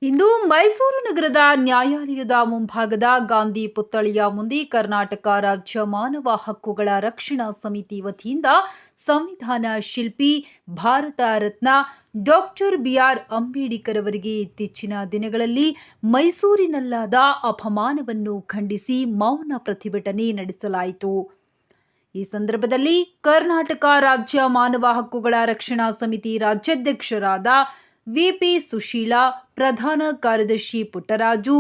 ಇಂದು ಮೈಸೂರು ನಗರದ ನ್ಯಾಯಾಲಯದ ಮುಂಭಾಗದ ಗಾಂಧಿ ಪುತ್ಥಳಿಯ ಮುಂದೆ ಕರ್ನಾಟಕ ರಾಜ್ಯ ಮಾನವ ಹಕ್ಕುಗಳ ರಕ್ಷಣಾ ಸಮಿತಿ ವತಿಯಿಂದ ಸಂವಿಧಾನ ಶಿಲ್ಪಿ ಭಾರತ ರತ್ನ ಡಾಕ್ಟರ್ ಬಿಆರ್ ಅಂಬೇಡ್ಕರ್ ಅವರಿಗೆ ಇತ್ತೀಚಿನ ದಿನಗಳಲ್ಲಿ ಮೈಸೂರಿನಲ್ಲಾದ ಅಪಮಾನವನ್ನು ಖಂಡಿಸಿ ಮೌನ ಪ್ರತಿಭಟನೆ ನಡೆಸಲಾಯಿತು. ಈ ಸಂದರ್ಭದಲ್ಲಿ ಕರ್ನಾಟಕ ರಾಜ್ಯ ಮಾನವ ಹಕ್ಕುಗಳ ರಕ್ಷಣಾ ಸಮಿತಿ ರಾಜ್ಯಾಧ್ಯಕ್ಷರಾದ ವಿಪಿ ಸುಶೀಲಾ, ಪ್ರಧಾನ ಕಾರ್ಯದರ್ಶಿ ಪುಟ್ಟರಾಜು,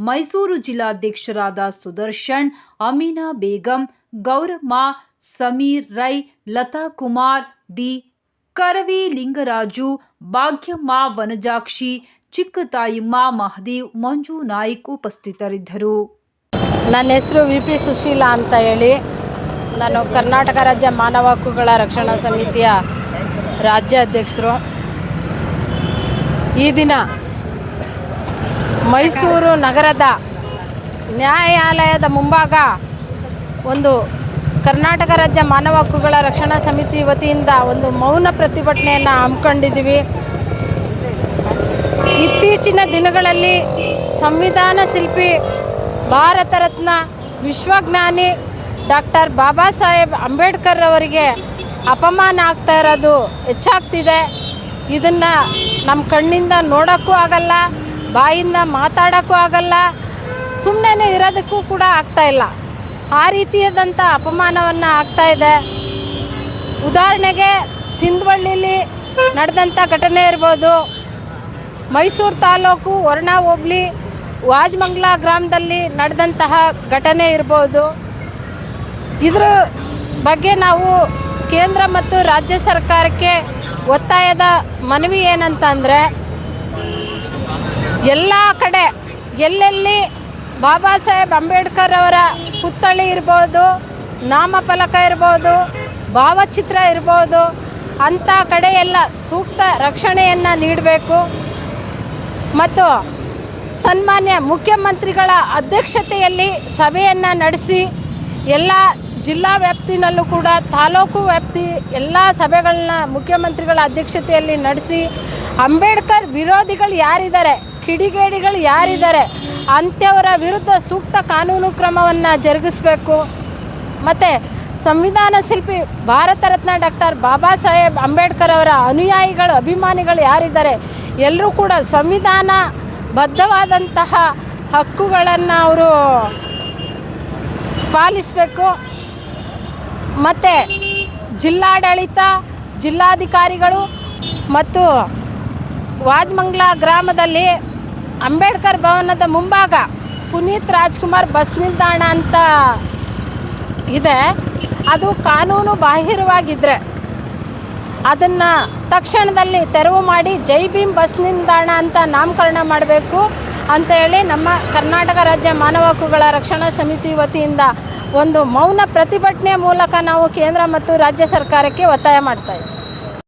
ಮೈಸೂರು ಜಿಲ್ಲಾಧ್ಯಕ್ಷರಾದ ಸುದರ್ಶನ್, ಅಮೀನಾ ಬೇಗಂ, ಗೌರಮ್ಮ, ಸಮೀರ್ ರೈ, ಲತಾ ಕುಮಾರ್ ಬಿ, ಕರವಿ ಲಿಂಗರಾಜು, ಭಾಗ್ಯಮ್ಮ, ವನಜಾಕ್ಷಿ, ಚಿಕ್ಕತಾಯಮ್ಮ, ಮಹದೇವ್, ಮಂಜು ನಾಯ್ಕ್ ಉಪಸ್ಥಿತರಿದ್ದರು. ನನ್ನ ಹೆಸರು ವಿಪಿ ಸುಶೀಲಾ ಅಂತ ಹೇಳಿ, ನಾನು ಕರ್ನಾಟಕ ರಾಜ್ಯ ಮಾನವ ಹಕ್ಕುಗಳ ರಕ್ಷಣಾ ಸಮಿತಿಯ ರಾಜ್ಯಾಧ್ಯಕ್ಷರು. ಈ ದಿನ ಮೈಸೂರು ನಗರದ ನ್ಯಾಯಾಲಯದ ಮುಂಭಾಗ ಒಂದು ಕರ್ನಾಟಕ ರಾಜ್ಯ ಮಾನವ ಹಕ್ಕುಗಳ ರಕ್ಷಣಾ ಸಮಿತಿ ವತಿಯಿಂದ ಒಂದು ಮೌನ ಪ್ರತಿಭಟನೆಯನ್ನು ಹಮ್ಮಿಕೊಂಡಿದ್ದೀವಿ. ಇತ್ತೀಚಿನ ದಿನಗಳಲ್ಲಿ ಸಂವಿಧಾನ ಶಿಲ್ಪಿ, ಭಾರತ ರತ್ನ, ವಿಶ್ವಜ್ಞಾನಿ ಡಾಕ್ಟರ್ ಬಾಬಾ ಸಾಹೇಬ್ ಅಂಬೇಡ್ಕರ್ ಅವರಿಗೆ ಅಪಮಾನ ಆಗ್ತಾ ಇರೋದು ಹೆಚ್ಚಾಗ್ತಿದೆ. ಇದನ್ನು ನಮ್ಮ ಕಣ್ಣಿಂದ ನೋಡೋಕ್ಕೂ ಆಗಲ್ಲ, ಬಾಯಿಂದ ಮಾತಾಡೋಕ್ಕೂ ಆಗಲ್ಲ, ಸುಮ್ಮನೆ ಇರೋದಕ್ಕೂ ಕೂಡ ಆಗ್ತಾಯಿಲ್ಲ. ಆ ರೀತಿಯಾದಂಥ ಅಪಮಾನವನ್ನು ಆಗ್ತಾಯಿದೆ. ಉದಾಹರಣೆಗೆ ಸಿಂಧವಳ್ಳಿಲಿ ನಡೆದಂಥ ಘಟನೆ ಇರ್ಬೋದು, ಮೈಸೂರು ತಾಲೂಕು ವರ್ಣ ಹೋಬಳಿ ವಾಜಮಂಗ್ಲ ಗ್ರಾಮದಲ್ಲಿ ನಡೆದಂತಹ ಘಟನೆ ಇರ್ಬೋದು. ಇದರ ಬಗ್ಗೆ ನಾವು ಕೇಂದ್ರ ಮತ್ತು ರಾಜ್ಯ ಸರ್ಕಾರಕ್ಕೆ ಒತ್ತಾಯದ ಮನವಿ ಏನಂತಂದರೆ, ಎಲ್ಲ ಕಡೆ ಎಲ್ಲೆಲ್ಲಿ ಬಾಬಾ ಸಾಹೇಬ್ ಅಂಬೇಡ್ಕರ್ ಅವರ ಪುತ್ಥಳಿ ಇರ್ಬೋದು, ನಾಮಫಲಕ ಇರ್ಬೋದು, ಭಾವಚಿತ್ರ ಇರ್ಬೋದು, ಅಂಥ ಕಡೆ ಎಲ್ಲ ಸೂಕ್ತ ರಕ್ಷಣೆಯನ್ನು ನೀಡಬೇಕು. ಮತ್ತು ಸನ್ಮಾನ್ಯ ಮುಖ್ಯಮಂತ್ರಿಗಳ ಅಧ್ಯಕ್ಷತೆಯಲ್ಲಿ ಸಭೆಯನ್ನು ನಡೆಸಿ ಎಲ್ಲ ಜಿಲ್ಲಾ ವ್ಯಾಪ್ತಿನಲ್ಲೂ ಕೂಡ ತಾಲೂಕು ವ್ಯಾಪ್ತಿ ಎಲ್ಲ ಸಭೆಗಳನ್ನ ಮುಖ್ಯಮಂತ್ರಿಗಳ ಅಧ್ಯಕ್ಷತೆಯಲ್ಲಿ ನಡೆಸಿ ಅಂಬೇಡ್ಕರ್ ವಿರೋಧಿಗಳು ಯಾರಿದ್ದಾರೆ, ಕಿಡಿಗೇಡಿಗಳು ಯಾರಿದ್ದಾರೆ ಅಂಥವರ ವಿರುದ್ಧ ಸೂಕ್ತ ಕಾನೂನು ಕ್ರಮವನ್ನು ಜರುಗಿಸಬೇಕು. ಮತ್ತು ಸಂವಿಧಾನ ಶಿಲ್ಪಿ ಭಾರತ ರತ್ನ ಡಾಕ್ಟರ್ ಬಾಬಾ ಸಾಹೇಬ್ ಅಂಬೇಡ್ಕರ್ ಅವರ ಅನುಯಾಯಿಗಳು, ಅಭಿಮಾನಿಗಳು ಯಾರಿದ್ದಾರೆ ಎಲ್ಲರೂ ಕೂಡ ಸಂವಿಧಾನ ಬದ್ಧವಾದಂತಹ ಹಕ್ಕುಗಳನ್ನು ಅವರು ಪಾಲಿಸಬೇಕು. ಮತ್ತು ಜಿಲ್ಲಾಡಳಿತ, ಜಿಲ್ಲಾಧಿಕಾರಿಗಳು ಮತ್ತು ವಾಜಮಂಗ್ಲ ಗ್ರಾಮದಲ್ಲಿ ಅಂಬೇಡ್ಕರ್ ಭವನದ ಮುಂಭಾಗ ಪುನೀತ್ ರಾಜ್ಕುಮಾರ್ ಬಸ್ ನಿಲ್ದಾಣ ಅಂತ ಇದೆ, ಅದು ಕಾನೂನು ಬಾಹಿರವಾಗಿದ್ದರೆ ಅದನ್ನು ತಕ್ಷಣದಲ್ಲಿ ತೆರವು ಮಾಡಿ ಜೈ ಭೀಮ್ ಬಸ್ ನಿಲ್ದಾಣ ಅಂತ ನಾಮಕರಣ ಮಾಡಬೇಕು ಅಂತ ಹೇಳಿ ನಮ್ಮ ಕರ್ನಾಟಕ ರಾಜ್ಯ ಮಾನವ ಹಕ್ಕುಗಳ ರಕ್ಷಣಾ ಸಮಿತಿ ವತಿಯಿಂದ ಒಂದು ಮೌನ ಪ್ರತಿಭಟನೆ ಮೂಲಕ ನಾವು ಕೇಂದ್ರ ಮತ್ತು ರಾಜ್ಯ ಸರ್ಕಾರಕ್ಕೆ ಒತ್ತಾಯ ಮಾಡ್ತಾಯಿದ್ದೀವಿ.